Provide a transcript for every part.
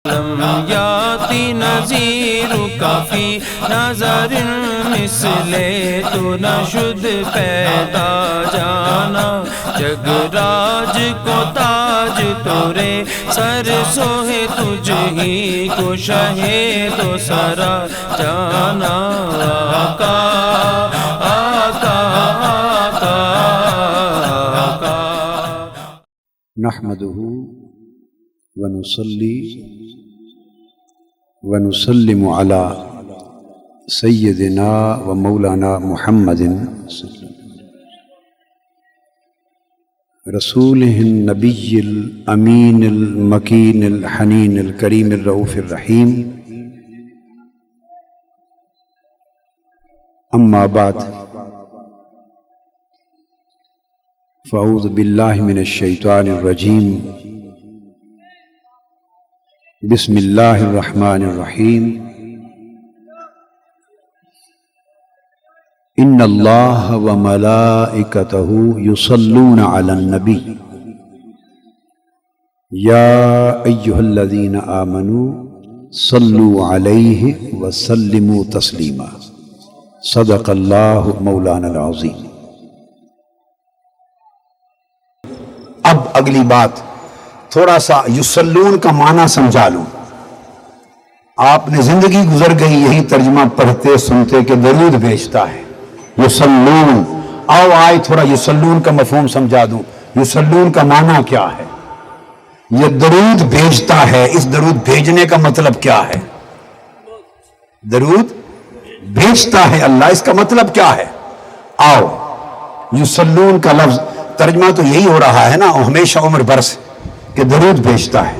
لم یاتی نذیرک فی نظر مثل تو نشد پیدا جانا جگ راج کو تاج تورے سر سوہے تجھ ہی کو شہے تو سرا جانا آقا آقا آقا آقا۔ نحمده ونصلي ونسلم على سيدنا ومولانا محمد رسوله النبي الأمين المكين الحنين الكريم الرؤوف الرحيم، أما بعد، فأعوذ بالله من الشيطان الرجيم، بسم الله الرحمن الرحيم، إن الله وملائكته يصلون على النبي يا أيها الذين آمنوا صلوا عليه وسلموا تسليما، صدق الله مولانا العظيم۔ اب اگلی بات تھوڑا سا یصلون کا معنی سمجھا لوں۔ آپ نے زندگی گزر گئی یہی ترجمہ پڑھتے سنتے کہ درود بھیجتا ہے یصلون۔ آؤ آئے تھوڑا یصلون کا مفہوم سمجھا دوں۔ یصلون کا معنی کیا ہے؟ یہ درود بھیجتا ہے۔ اس درود بھیجنے کا مطلب کیا ہے؟ درود بھیجتا ہے اللہ، اس کا مطلب کیا ہے؟ آؤ، یصلون کا لفظ ترجمہ تو یہی ہو رہا ہے نا ہمیشہ عمر برس کہ درود بھیجتا ہے،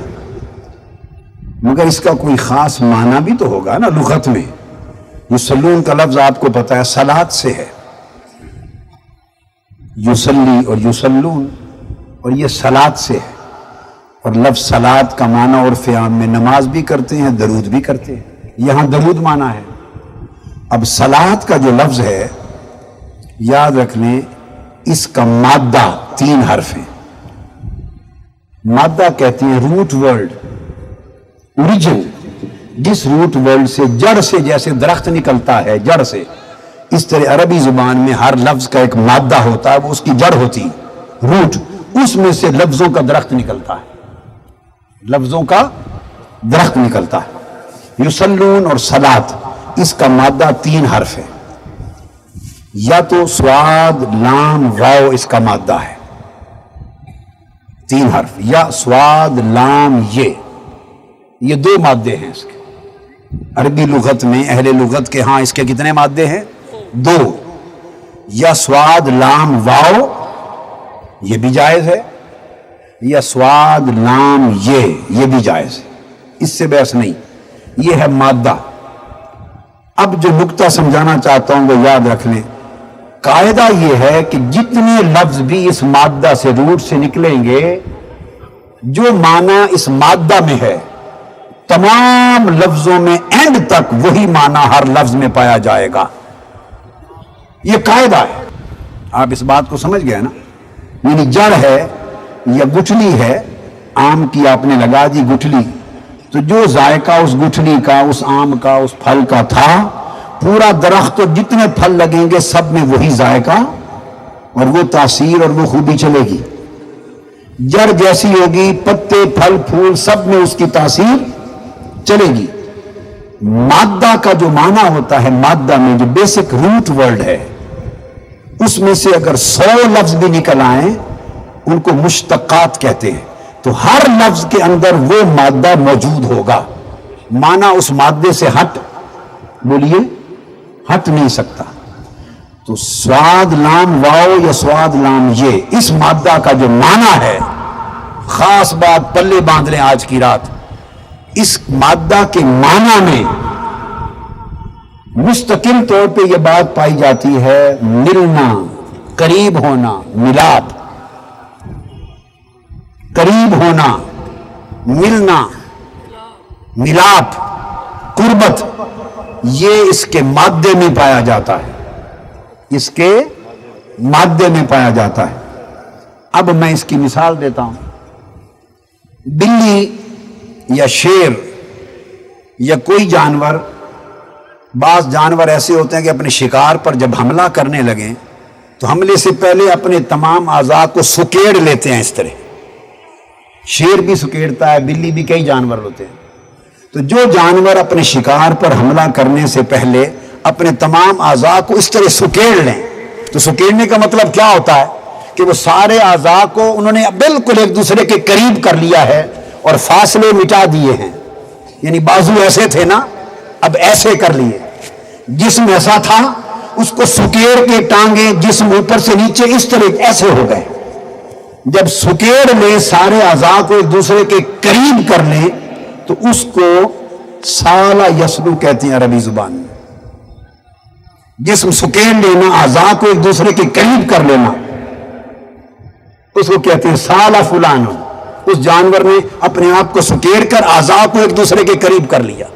مگر اس کا کوئی خاص معنی بھی تو ہوگا نا لغت میں۔ یصلون کا لفظ آپ کو پتہ ہے صلات سے ہے، یصلی اور یصلون، اور یہ صلات سے ہے، اور لفظ صلات کا معنی عرف عام میں نماز بھی کرتے ہیں، درود بھی کرتے ہیں، یہاں درود معنی ہے۔ اب صلات کا جو لفظ ہے یاد رکھ لیں، اس کا مادہ 3 حرف ہیں۔ مادہ کہتے ہیں روٹ ورڈ، اوریجن، جس روٹ ورڈ سے جڑ سے جیسے درخت نکلتا ہے جڑ سے، اس طرح عربی زبان میں ہر لفظ کا ایک مادہ ہوتا ہے، وہ اس کی جڑ ہوتی ہے، روٹ، اس میں سے لفظوں کا درخت نکلتا ہے، لفظوں کا درخت نکلتا ہے۔ یصلون اور صلات، اس کا مادہ 3 حرف ہے، یا تو سواد لام واو اس کا مادہ ہے 3 حرف، یا سواد لام یہ 2 مادے ہیں اس کے۔ عربی لغت میں اہل لغت کے ہاں اس کے کتنے مادے ہیں؟ 2، یا سواد لام واو یہ بھی جائز ہے، یا سواد لام یہ بھی جائز ہے، اس سے بحث نہیں، یہ ہے مادہ۔ اب جو نقطہ سمجھانا چاہتا ہوں وہ یاد رکھ لیں، قاعدہ یہ ہے کہ جتنے لفظ بھی اس مادہ سے روٹ سے نکلیں گے، جو معنی اس مادہ میں ہے تمام لفظوں میں اینڈ تک وہی معنی ہر لفظ میں پایا جائے گا، یہ قاعدہ ہے۔ آپ اس بات کو سمجھ گئے نا؟ یعنی جڑ ہے یا گٹھلی ہے، آم کی آپ نے لگا دی گٹھلی، تو جو ذائقہ اس گٹھلی کا، اس آم کا، اس پھل کا تھا، پورا درخت تو جتنے پھل لگیں گے سب میں وہی ذائقہ اور وہ تاثیر اور وہ خوبی چلے گی۔ جڑ جیسی ہوگی، پتے پھل پھول سب میں اس کی تاثیر چلے گی۔ مادہ کا جو معنی ہوتا ہے، مادہ میں جو بیسک روٹ ورڈ ہے، اس میں سے اگر 100 لفظ بھی نکل آئیں ان کو مشتقات کہتے ہیں، تو ہر لفظ کے اندر وہ مادہ موجود ہوگا، معنی اس مادے سے بولیے ہٹ نہیں سکتا۔ تو سواد لام واو یا سواد لام اس مادہ کا جو معنی ہے، خاص بات پلے باندھ لیں آج کی رات، اس مادہ کے معنی میں مستقل طور پہ یہ بات پائی جاتی ہے، ملنا، قریب ہونا، ملاپ، قریب ہونا، ملنا، ملاپ، قربت، یہ اس کے مادے میں پایا جاتا ہے، اس کے مادے میں پایا جاتا ہے۔ اب میں اس کی مثال دیتا ہوں۔ بلی یا شیر یا کوئی جانور، بعض جانور ایسے ہوتے ہیں کہ اپنے شکار پر جب حملہ کرنے لگیں تو حملے سے پہلے اپنے تمام اعضاء کو سکیڑ لیتے ہیں. اس طرح شیر بھی سکیڑتا ہے، بلی بھی، کئی جانور ہوتے ہیں. تو جو جانور اپنے شکار پر حملہ کرنے سے پہلے اپنے تمام اعضاء کو اس طرح سکیڑ لیں، تو سکیڑنے کا مطلب کیا ہوتا ہے کہ وہ سارے اعضاء کو انہوں نے بالکل ایک دوسرے کے قریب کر لیا ہے اور فاصلے مٹا دیے ہیں. یعنی بازو ایسے تھے نا، اب ایسے کر لیے. جسم ایسا تھا، اس کو سکیڑ کے ٹانگیں جسم اوپر سے نیچے اس طرح ایسے ہو گئے. جب سکیڑ لیں، سارے اعضاء کو ایک دوسرے کے قریب کر لیں، تو اس کو سالہ یسلو کہتے ہیں عربی زبان میں. جسم سکیڑ لینا، اعضاء کو ایک دوسرے کے قریب کر لینا، اس کو کہتے ہیں سالہ فلان. اس جانور نے اپنے آپ کو سکیڑ کر اعضاء کو ایک دوسرے کے قریب کر لیا،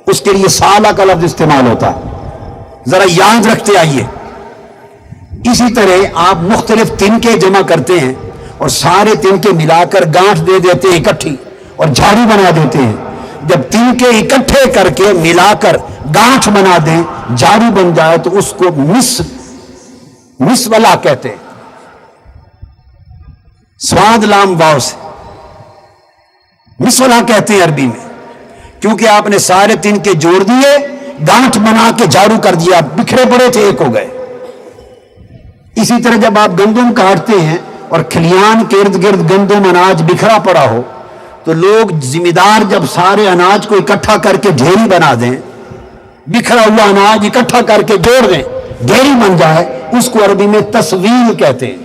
اس کے لیے سالہ کا لفظ استعمال ہوتا ہے. ذرا یاد رکھتے آئیے. اسی طرح آپ مختلف تنکے جمع کرتے ہیں اور سارے تنکے ملا کر گانٹھ دے دیتے ہیں اکٹھی اور جھاڑو بنا دیتے ہیں. جب تنکے اکٹھے کر کے ملا کر گانٹھ بنا دیں، جھاڑو بن جائے، تو اس کو مسولہ کہتے ہیں. سواد لام واو سے مسولہ کہتے ہیں عربی میں، کیونکہ آپ نے سارے تنکے جوڑ دیے، گانٹھ بنا کے جھاڑو کر دیا، بکھرے پڑے تھے ایک ہو گئے. اسی طرح جب آپ گندم کاٹتے ہیں اور کھلیان کے ارد گرد گندم اناج بکھرا پڑا ہو، تو لوگ ذمہ دار جب سارے اناج کو اکٹھا کر کے ڈھیری بنا دیں، بکھرا ہوا اناج اکٹھا کر کے جوڑ دیں، ڈھیری بن جائے، اس کو عربی میں تسویل کہتے ہیں.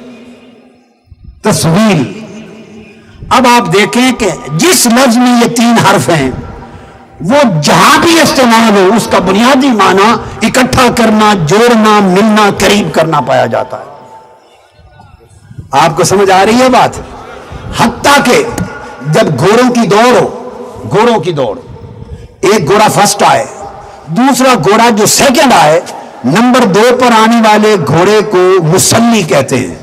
تسویل. اب آپ دیکھیں کہ جس لفظ میں یہ 3 حرف ہیں، وہ جہاں بھی استعمال ہو، اس کا بنیادی معنی اکٹھا کرنا، جوڑنا، ملنا، قریب کرنا پایا جاتا ہے. آپ کو سمجھ آ رہی ہے بات؟ حتیٰ کہ جب گھوڑوں کی دوڑ، ایک گھوڑا فرسٹ آئے، دوسرا گھوڑا جو سیکنڈ آئے، نمبر 2 پر آنے والے گھوڑے کو مسلی کہتے ہیں.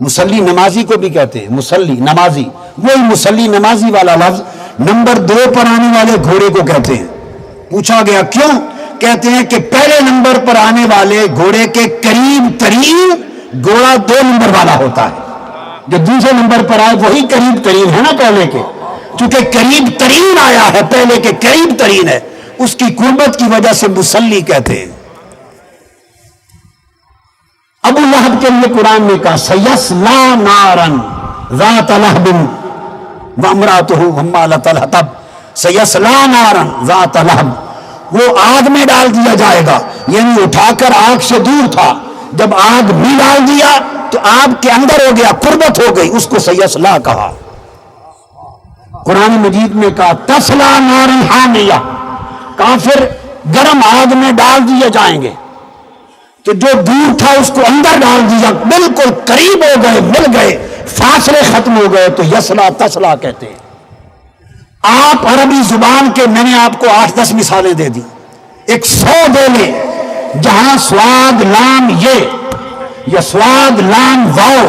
مسلی نمازی کو بھی کہتے ہیں، مسلی نمازی، وہی مسلی نمازی والا لفظ نمبر 2 پر آنے والے گھوڑے کو کہتے ہیں. پوچھا گیا کیوں؟ کہتے ہیں کہ پہلے نمبر پر آنے والے گھوڑے کے قریب ترین گھوڑا 2 نمبر والا ہوتا ہے، جو دوسرے نمبر پر آئے وہی قریب ترین ہے نا پہلے کے. چونکہ قریب ترین آیا ہے، پہلے کے قریب ترین ہے، اس کی قربت کی وجہ سے مسلی کہتے ہیں. ابو لہب کے لیے قرآن نے کہا سیصلی نارا ذات لہب وامرأتہ حمالۃ الحطب. سیصلی نارا ذات لہب، وہ آگ میں ڈال دیا جائے گا، یعنی اٹھا کر آگ سے دور تھا، جب آگ بھی ڈال دیا تو آگ کے اندر ہو گیا، قربت ہو گئی، اس کو سیصلی کہا. قرآن مجید میں کہا تصلی نارا حامیہ، کافر گرم آگ میں ڈال دیے جائیں گے. تو جو دور تھا اس کو اندر ڈال دیا، بالکل قریب ہو گئے، مل گئے، فاصلے ختم ہو گئے، تو یسلا تسلا کہتے ہیں. آپ عربی زبان کے میں نے آپ کو 8-10 مثالیں دے دی، 100 دے لیں جہاں سواد لام یہ یا سواد لام واو،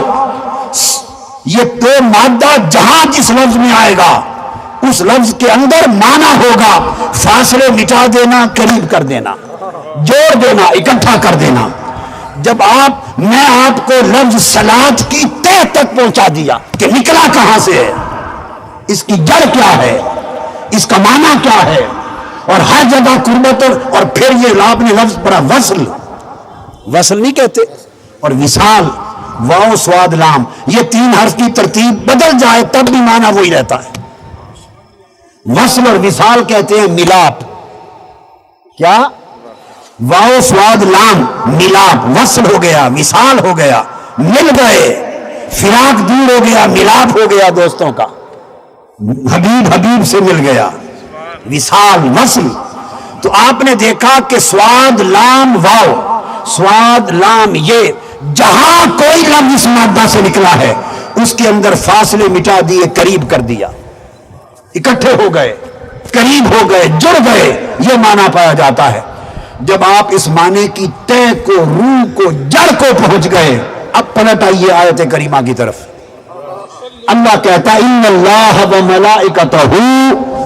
یہ 2 مادہ جہاں جس لفظ میں آئے گا اس لفظ کے اندر معنی ہوگا فاصلے مٹا دینا، قریب کر دینا، جوڑ دینا، اکٹھا کر دینا. جب میں آپ کو لفظ صلاۃ کی تہ تک پہنچا دیا کہ نکلا کہاں سے ہے، اس کی جڑ کیا ہے، اس کا معنی کیا ہے، اور ہر جگہ قربت، اور پھر یہ آپ نے لفظ پڑھا وصل نہیں کہتے، اور وصال، واو سواد لام، یہ 3 حرف کی ترتیب بدل جائے تب بھی معنی وہی رہتا ہے. وصل اور وصال کہتے ہیں ملاپ. کیا؟ واو سواد لام، ملاپ، وصل ہو گیا، وصال ہو گیا، مل گئے، فراق دور ہو گیا، ملاپ ہو گیا دوستوں کا، حبیب سے مل گیا، وصال، وصل. تو آپ نے دیکھا کہ سواد لام واو، سواد لام یہ، جہاں کوئی لفظ اس مادہ سے نکلا ہے اس کے اندر فاصلے مٹا دیے، قریب کر دیا، اکٹھے ہو گئے، قریب ہو گئے، جڑ گئے، یہ معنی پایا جاتا ہے. جب آپ اس معنی کی تہ کو، روح کو، جڑ کو پہنچ گئے، اب پلٹ آئیے آیت کریمہ کی طرف. اللہ کہتا ہے ان اللہ و ملائکتہ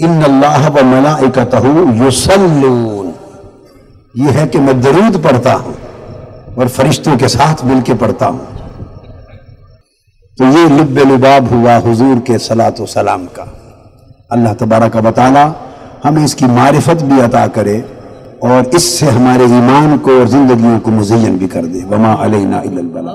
ان اللہ و ملائکتہ یصلون، یہ ہے کہ میں درود پڑھتا ہوں اور فرشتوں کے ساتھ مل کے پڑھتا ہوں۔ تو یہ لب لباب ہوا حضور کے صلاۃ و سلام کا۔ اللہ تبارک و تعالی ہمیں اس کی معرفت بھی عطا کرے اور اس سے ہمارے ایمان کو اور زندگیوں کو مزین بھی کر دے۔ وما علینا الا البلاغ۔